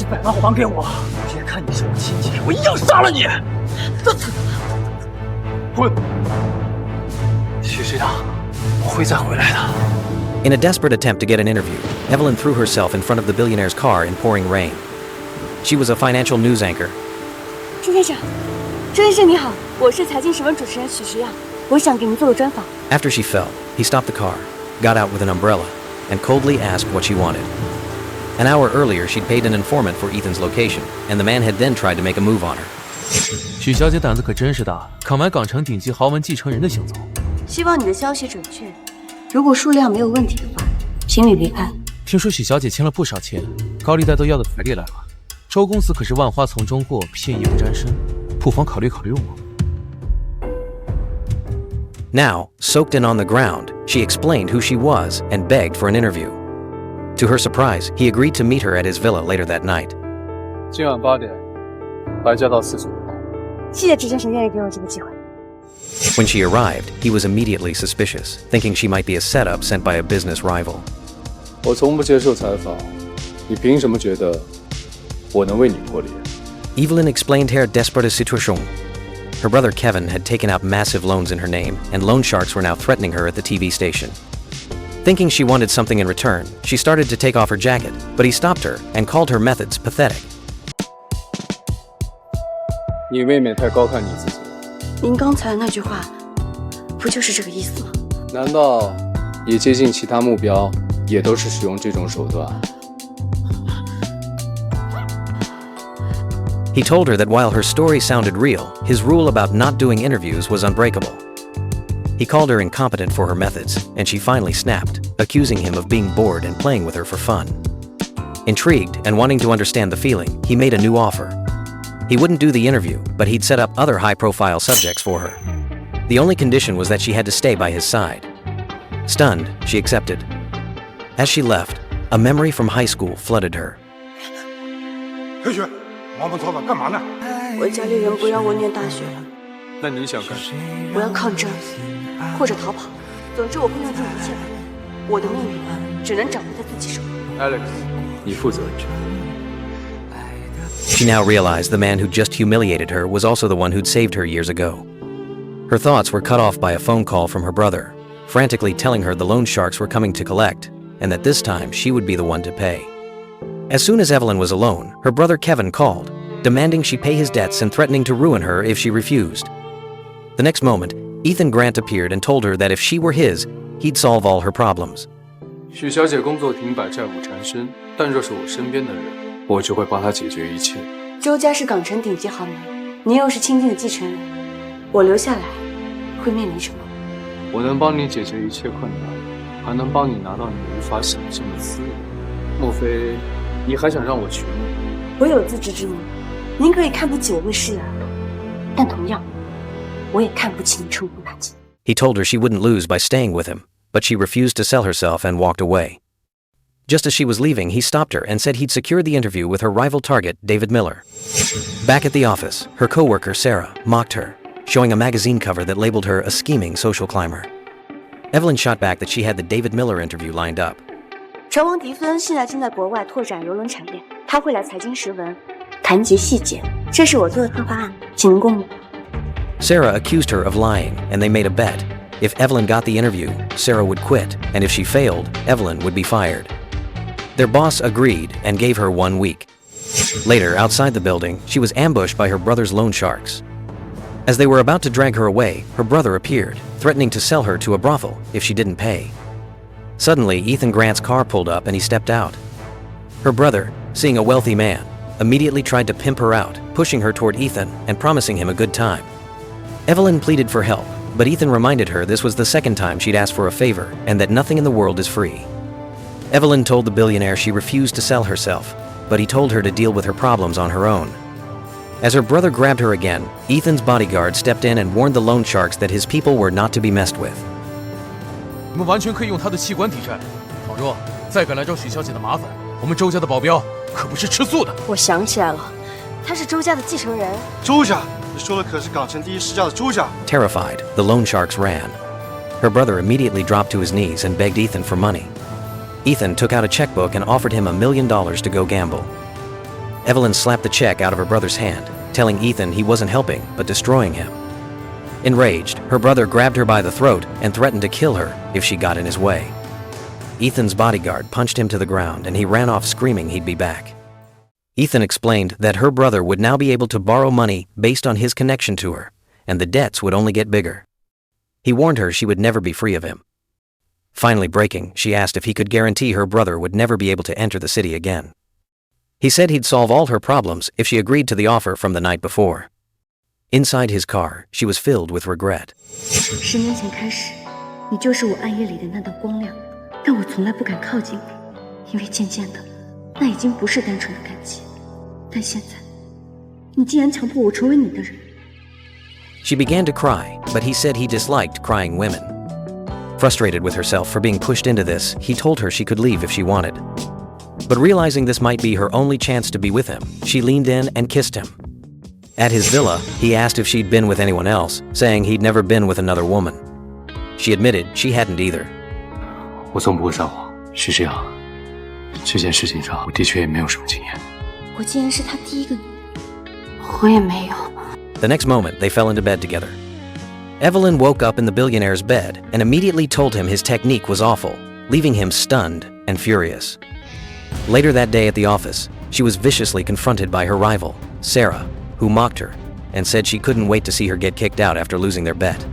100万还给我！别看你是我亲戚，我一样杀了你！滚！许市长，我会再回来的。In a desperate attempt to get an interview, Evelyn threw herself in front of the billionaire's car in pouring rain. She was a financial news anchor. 朱先生你好，我是财经时闻主持人许石样，我想给您做个专访。 After she fell, he stopped the car, got out with an umbrella, and coldly asked what she wanted. An hour earlier, she'd paid an informant for Ethan's location, and the man had then tried to make a move on her. 许小姐胆子可真是大，肯买港城顶级豪门继承人的行踪。希望你的消息准确，如果数量没有问题的话，请你离开。听说许小姐欠了不少钱，高利贷都要到台里来了。周公子可是万花丛中过，片叶不沾身，不妨考虑考虑我。 Now, soaked in on the ground, she explained who she was and begged for an interview. To her surprise, he agreed to meet her at his villa later that night. 今晚8点，白家道4组。谢谢朱先生愿意给我这个机会。 When she arrived, he was immediately suspicious, thinking she might be a setup sent by a business rival. 我从不接受采访，你凭什么觉得我能为你破例？ Evelyn explained her desperate situation. Her brother Kevin had taken out massive loans in her name, and loan sharks were now threatening her at the TV station. Thinking she wanted something in return, she started to take off her jacket, but he stopped her and called her methods pathetic. 你未免太高看你自己了。您刚才那句话，不就是这个意思吗？难道也接近其他目标，也都是使用这种手段？ He told her that while her story sounded real, his rule about not doing interviews was unbreakable. He called her incompetent for her methods, and she finally snapped, accusing him of being bored and playing with her for fun. Intrigued and wanting to understand the feeling, he made a new offer. He wouldn't do the interview, but he'd set up other high-profile subjects for her. The only condition was that she had to stay by his side. Stunned, she accepted. As she left, a memory from high school flooded her. 同学，忙不操的干嘛呢？我家里人不让我念大学了，那你想干什么？我要抗争，或者逃跑。总之，我会用尽一切办法。我的命运只能掌握在自己手里。 Alex，你负责。 She now realized the man who just humiliated her was also the one who'd saved her years ago. Her thoughts were cut off by a phone call from her brother, frantically telling her the loan sharks were coming to collect, and that this time she would be the one to pay. As soon as Evelyn was alone, her brother Kevin called, demanding she pay his debts and threatening to ruin her if she refused. The next moment, Ethan Grant appeared and told her that if she were his, he'd solve all her problems. 许小姐工作停摆，债务缠身，但若是我身边的人，我就会帮她解决一切。周家是港城顶级豪门，您又是亲近的继承人，我留下来会面临什么？我能帮你解决一切困难，还能帮你拿到你无法想象的资源。莫非你还想让我娶你？我有自知之明，您可以看不起我为师儿，但同样，我也看不起你称呼大姐。 He told her she wouldn't lose by staying with him, but she refused to sell herself and walked away. Just as she was leaving, he stopped her and said he'd secured the interview with her rival target, David Miller. Back at the office, her coworker, Sarah, mocked her, showing a magazine cover that labeled her a scheming social climber. Evelyn shot back that she had the David Miller interview lined up. 船王迪芬现在正在国外拓展邮轮产业，他会来财经时闻谈及细节。这是我做的策划案，请您公布。 Sarah accused her of lying, and they made a bet. If Evelyn got the interview, Sarah would quit, and if she failed, Evelyn would be fired. Their boss agreed and gave her 1 week. Later, outside the building, she was ambushed by her brother's loan sharks. As they were about to drag her away, her brother appeared, threatening to sell her to a brothel if she didn't pay. Suddenly, Ethan Grant's car pulled up and he stepped out. Her brother, seeing a wealthy man, immediately tried to pimp her out, pushing her toward Ethan and promising him a good time. Evelyn pleaded for help, but Ethan reminded her this was the second time she'd asked for a favor and that nothing in the world is free. Evelyn told the billionaire she refused to sell herself, but he told her to deal with her problems on her own. As her brother grabbed her again, Ethan's bodyguard stepped in and warned the loan sharks that his people were not to be messed with. 你们完全可以用他的器官抵债。老周，再敢来找许小姐的麻烦，我们周家的保镖可不是吃素的。我想起来了，他是周家的继承人。周家，你说的可是港城第一世家的周家。 Terrified, the loan sharks ran. Her brother immediately dropped to his knees and begged Ethan for money. Ethan took out a checkbook and offered him $1 million to go gamble. Evelyn slapped the check out of her brother's hand, telling Ethan he wasn't helping but destroying him. Enraged, her brother grabbed her by the throat and threatened to kill her if she got in his way. Ethan's bodyguard punched him to the ground and he ran off screaming he'd be back. Ethan explained that her brother would now be able to borrow money based on his connection to her, and the debts would only get bigger. He warned her she would never be free of him. Finally breaking, she asked if he could guarantee her brother would never be able to enter the city again. He said he'd solve all her problems if she agreed to the offer from the night before. Inside his car, she was filled with regret. 10年前开始，你就是我暗夜里的那道光亮，但我从来不敢靠近你，因为渐渐的，那已经不是单纯的感激。但现在，你竟然强迫我成为你的人。She began to cry, but he said he disliked crying women. Frustrated with herself for being pushed into this, he told her she could leave if she wanted. But realizing this might be her only chance to be with him, she leaned in and kissed him. At his villa, he asked if she'd been with anyone else, saying he'd never been with another woman. She admitted she hadn't either. 我从不会撒谎，是这样。这件事情上，我的确也没有什么经验。我竟然是他第一个女人，我也没有。The next moment, they fell into bed together. Evelyn woke up in the billionaire's bed and immediately told him his technique was awful, leaving him stunned and furious. Later that day at the office, she was viciously confronted by her rival, Sarah, who mocked her and said she couldn't wait to see her get kicked out after losing their bet.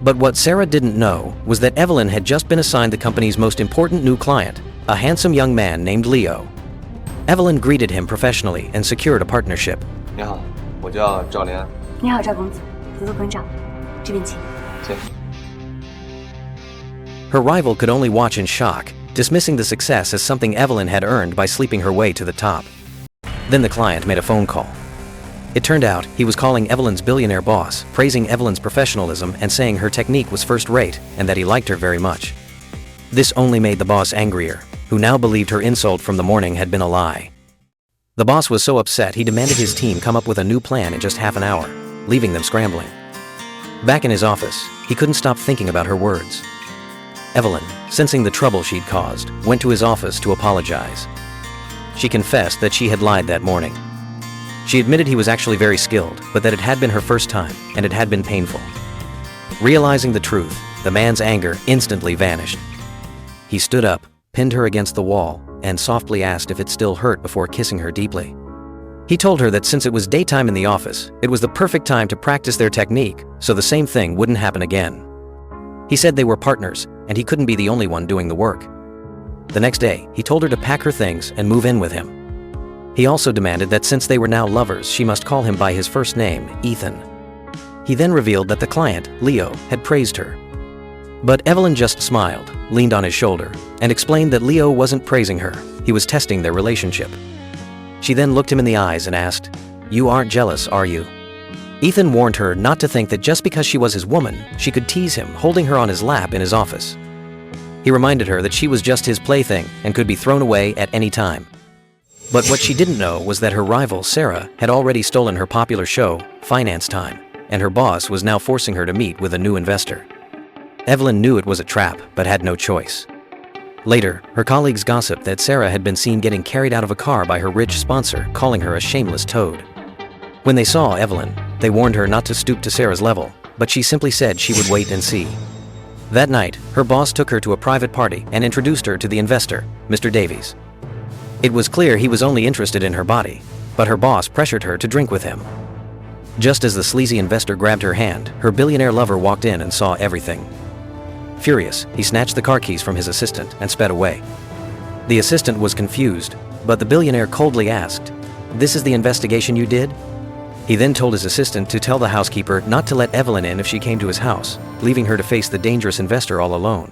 But what Sarah didn't know was that Evelyn had just been assigned the company's most important new client, a handsome young man named Leo. Evelyn greeted him professionally and secured a partnership. 你好，我叫赵连安。你好，赵公子，合作关照，这边请。请。 Her rival could only watch in shock, dismissing the success as something Evelyn had earned by sleeping her way to the top. Then the client made a phone call. It turned out he was calling Evelyn's billionaire boss, praising Evelyn's professionalism and saying her technique was first-rate and that he liked her very much. This only made the boss angrier, who now believed her insult from the morning had been a lie. The boss was so upset he demanded his team come up with a new plan in just half an hour, leaving them scrambling. Back in his office, he couldn't stop thinking about her words. Evelyn, sensing the trouble she'd caused, went to his office to apologize. She confessed that she had lied that morning. She admitted he was actually very skilled, but that it had been her first time, and it had been painful. Realizing the truth, the man's anger instantly vanished. He stood up, pinned her against the wall, and softly asked if it still hurt before kissing her deeply. He told her that since it was daytime in the office, it was the perfect time to practice their technique, so the same thing wouldn't happen again. He said they were partners, and he couldn't be the only one doing the work. The next day, he told her to pack her things and move in with him. He also demanded that since they were now lovers, she must call him by his first name, Ethan. He then revealed that the client, Leo, had praised her. But Evelyn just smiled, leaned on his shoulder, and explained that Leo wasn't praising her, he was testing their relationship. She then looked him in the eyes and asked, "You aren't jealous, are you?" Ethan warned her not to think that just because she was his woman, she could tease him, holding her on his lap in his office. He reminded her that she was just his plaything and could be thrown away at any time. But what she didn't know was that her rival, Sarah, had already stolen her popular show, Finance Time, and her boss was now forcing her to meet with a new investor. Evelyn knew it was a trap, but had no choice. Later, her colleagues gossiped that Sarah had been seen getting carried out of a car by her rich sponsor, calling her a shameless toad. When they saw Evelyn, they warned her not to stoop to Sarah's level, but she simply said she would wait and see. That night, her boss took her to a private party and introduced her to the investor, Mr. Davies. It was clear he was only interested in her body, but her boss pressured her to drink with him. Just as the sleazy investor grabbed her hand, her billionaire lover walked in and saw everything. Furious, he snatched the car keys from his assistant and sped away. The assistant was confused, but the billionaire coldly asked, "This is the investigation you did?" He then told his assistant to tell the housekeeper not to let Evelyn in if she came to his house, leaving her to face the dangerous investor all alone.